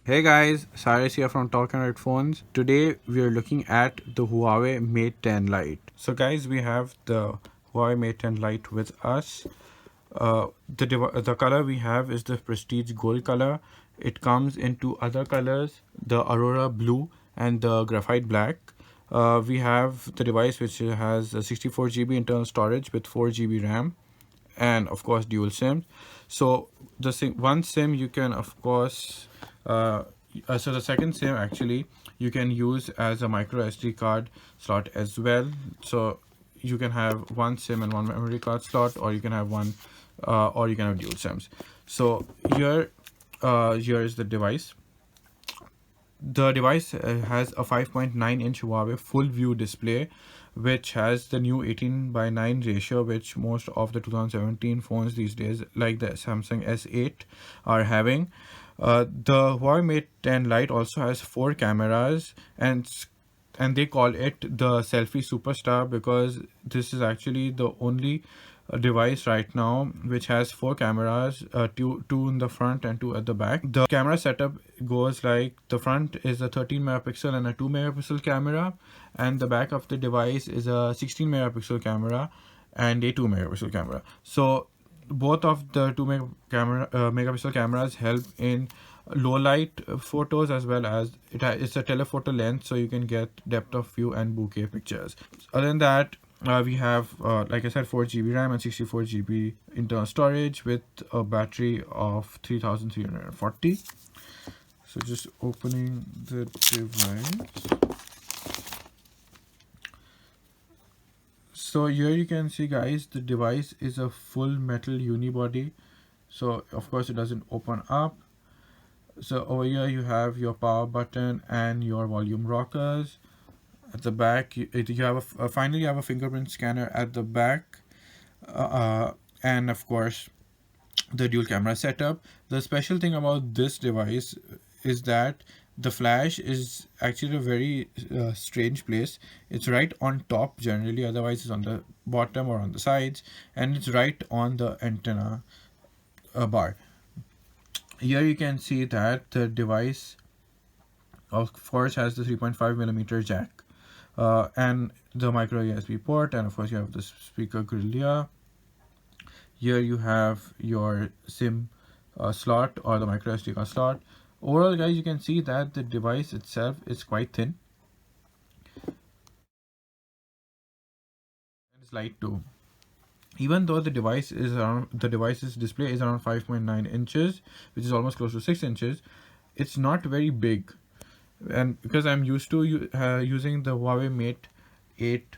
Hey guys, Cyrus here from Talk and Headphones. Today we are looking at the Huawei Mate 10 Lite. So guys, we have the Huawei Mate 10 Lite with us. The color we have is the Prestige Gold color. It comes in two other colors, the Aurora Blue and the Graphite Black. We have the device which has a 64 GB internal storage with 4 GB RAM and of course dual SIM. So the one SIM you can of course uh, so the second SIM actually you can use as a micro SD card slot as well. So you can have one SIM and one memory card slot, or you can have one or you can have dual SIMs. So here is the device. The device has a 5.9-inch Huawei full view display, which has the new 18:9 ratio, which most of the 2017 phones these days, like the Samsung S8, are having. The Huawei Mate 10 Lite also has four cameras, and they call it the Selfie Superstar because this is actually the only device right now which has four cameras, two in the front and two at the back. The camera setup goes like the front is a 13 megapixel and a 2 megapixel camera, and the back of the device is a 16 megapixel camera and a 2 megapixel camera. So both of the megapixel cameras help in low light photos, as well as it's a telephoto lens, so you can get depth of view and bokeh pictures. Other than that, we have like I said, 4 GB RAM and 64 GB internal storage with a battery of 3340. So just opening the device. So here you can see guys, the device is a full metal unibody, so of course it doesn't open up. So over here you have your power button and your volume rockers. At the back you have finally you have a fingerprint scanner at the back, and of course the dual camera setup. The special thing about this device is that the flash is actually a very strange place. It's right on top generally, otherwise it's on the bottom or on the sides, and it's right on the antenna bar. Here you can see that the device of course has the 3.5 millimeter jack, and the micro USB port, and of course you have the speaker grill here. Here you have your SIM slot or the micro SD card slot. Overall guys, you can see that the device itself is quite thin and it's light too. Even though the device's display is around 5.9 inches, which is almost close to 6 inches, it's not very big. And because I'm used to using the Huawei Mate 8,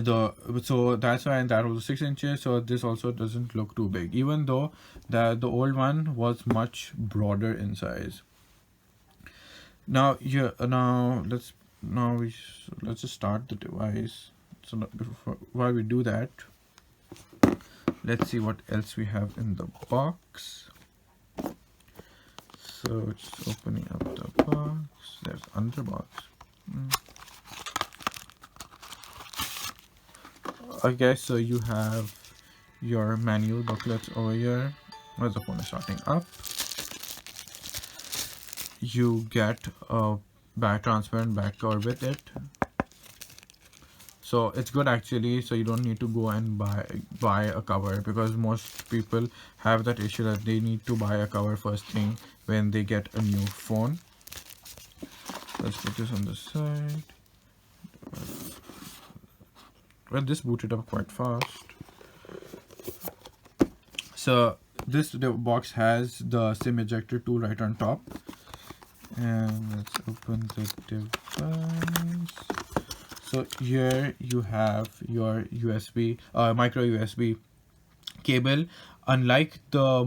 so that's why, and that was 6 inches, so this also doesn't look too big, even though the old one was much broader in size. Now let's just start the device. So while we do that, let's see what else we have in the box. So just opening up the box. There's under box. Okay, so you have your manual booklets over here as the phone is starting up. You get a transparent back cover with it, so it's good actually. So you don't need to go and buy a cover, because most people have that issue that they need to buy a cover first thing when they get a new phone. Let's put this on the side. Well, this booted up quite fast. So the box has the SIM ejector tool right on top. And let's open the device. So here you have your USB micro USB cable. Unlike the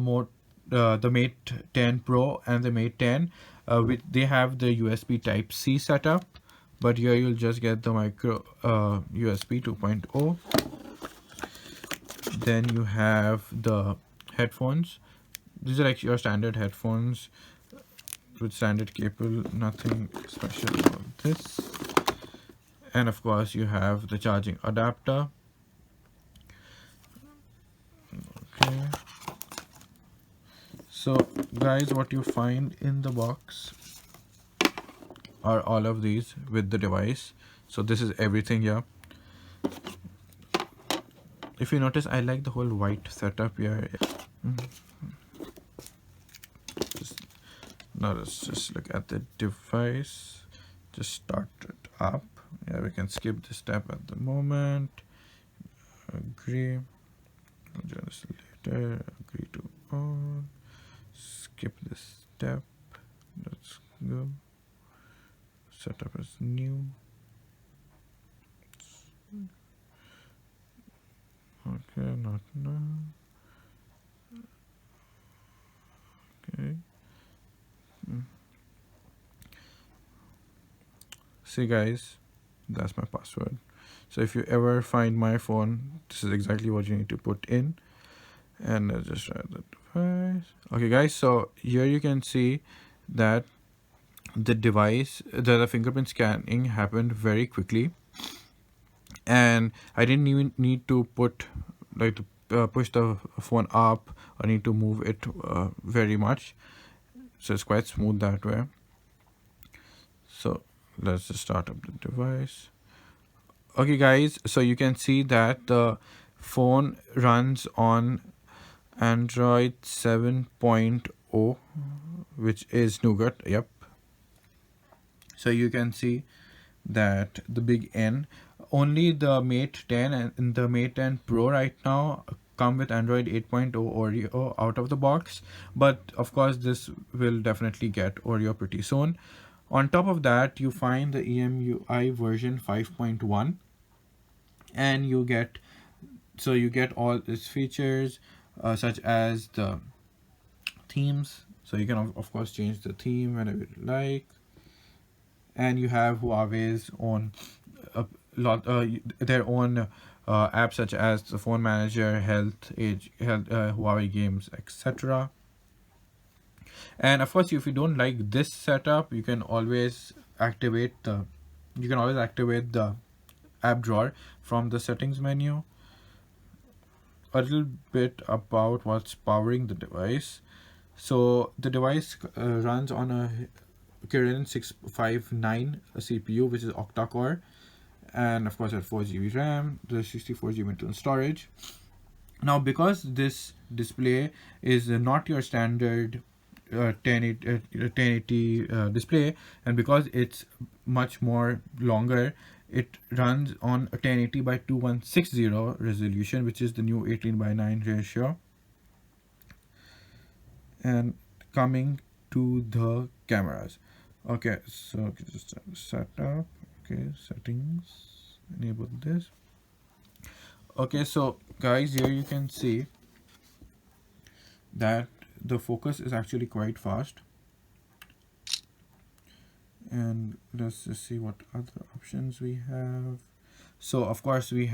Mate 10 Pro and the Mate 10, they have the USB Type C setup, but here you'll just get the micro USB 2.0. Then you have the headphones. These are like your standard headphones with standard cable, nothing special about this. And of course you have the charging adapter. Okay, So guys, what you find in the box are all of these with the device. So this is everything here. If you notice, I like the whole white setup here. Just, now let's just look at the device. Just start it up. Yeah, we can skip this step at the moment. Agree. I'll join this later. Agree to on. Skip this step. Let's go. Setup as new. Okay, not now. Okay. See guys, that's my password. So if you ever find my phone, this is exactly what you need to put in. And let's just try the device. Okay guys, so here you can see that the device, the fingerprint scanning happened very quickly, and I didn't even need to put like push the phone up or need to move it very much. So it's quite smooth that way. So let's just start up the device. Okay guys, so you can see that the phone runs on Android 7.0, which is Nougat. Yep. So you can see that the big N, only the Mate 10 and the Mate 10 Pro right now come with Android 8.0 Oreo out of the box, but of course this will definitely get Oreo pretty soon. On top of that, you find the EMUI version 5.1, and you get all its features, such as the themes. So you can of course change the theme whenever you like, and you have Huawei's own their own apps, such as the phone manager, health, Huawei games, etc. And of course, if you don't like this setup, you can always activate the app drawer from the settings menu. A little bit about what's powering the device. So the device runs on a Kirin 659 CPU, which is octa-core, and of course at 4 GB RAM, the 64 GB internal storage. Now, because this display is not your standard 1080 display, and because it's much more longer, it runs on a 1080 by 2160 resolution, which is the new 18:9 ratio. And coming to the cameras. Okay, so just set up. Okay, settings, enable this. Okay, so guys, here you can see that the focus is actually quite fast. And let's just see what other options we have. So of course we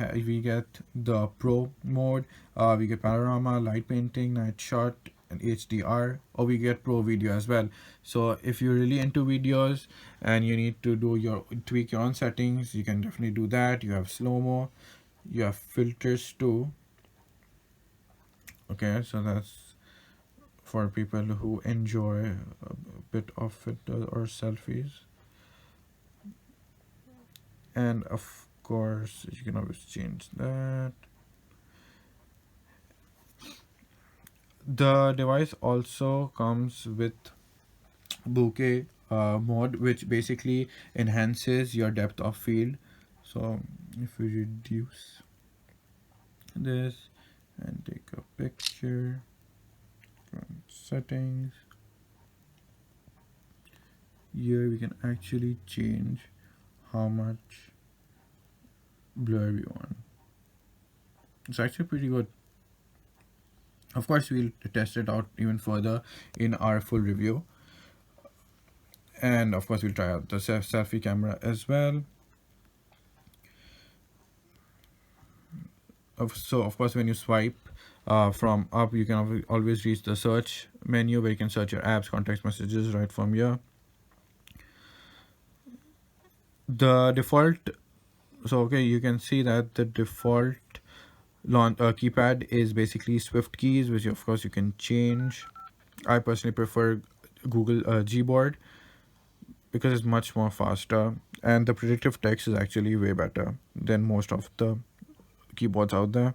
get the pro mode, we get panorama, light painting, night shot, and HDR, or we get pro video as well. So if you're really into videos and you need to tweak your own settings, you can definitely do that. You have slow-mo, you have filters too. Okay, so that's for people who enjoy a bit of filter or selfies. And of course you can always change that. The device also comes with bokeh mode, which basically enhances your depth of field. So if we reduce this and take a picture from settings, here we can actually change how much blur we want. It's actually pretty good. Of course, we'll test it out even further in our full review. And of course, we'll try out the selfie camera as well. So of course, when you swipe from up, you can always reach the search menu, where you can search your apps, contacts, messages right from here. The default, so okay, you can see that the default keypad is basically Swift keys, which of course you can change. I personally prefer Google Gboard because it's much more faster, and the predictive text is actually way better than most of the keyboards out there.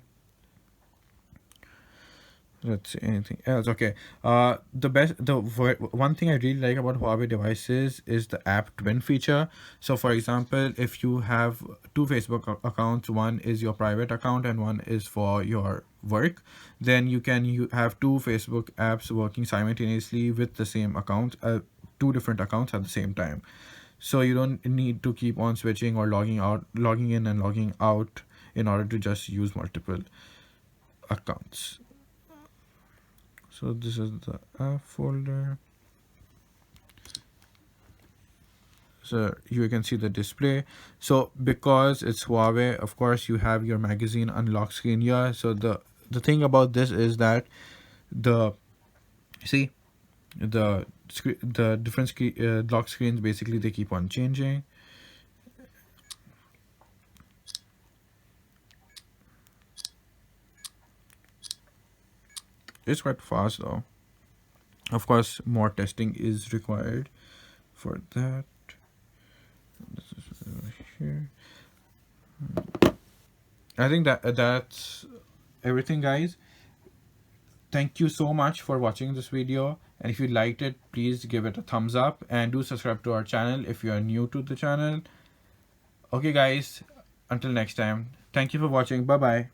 Let's see anything else. Okay. One thing I really like about Huawei devices is the app twin feature. So, for example, if you have two Facebook accounts, one is your private account and one is for your work, then you have two Facebook apps working simultaneously with the same account, two different accounts at the same time. So you don't need to keep on switching or logging in and logging out in order to just use multiple accounts. So this is the app folder. So you can see the display. So because it's Huawei, of course you have your magazine unlock screen here. So the thing about this is that the see the different lock screens, basically they keep on changing. It's quite fast though. Of course, more testing is required for that. This is over here. I think that's everything, guys. Thank you so much for watching this video, and if you liked it, please give it a thumbs up and do subscribe to our channel if you are new to the channel. Okay guys, until next time, thank you for watching. Bye bye.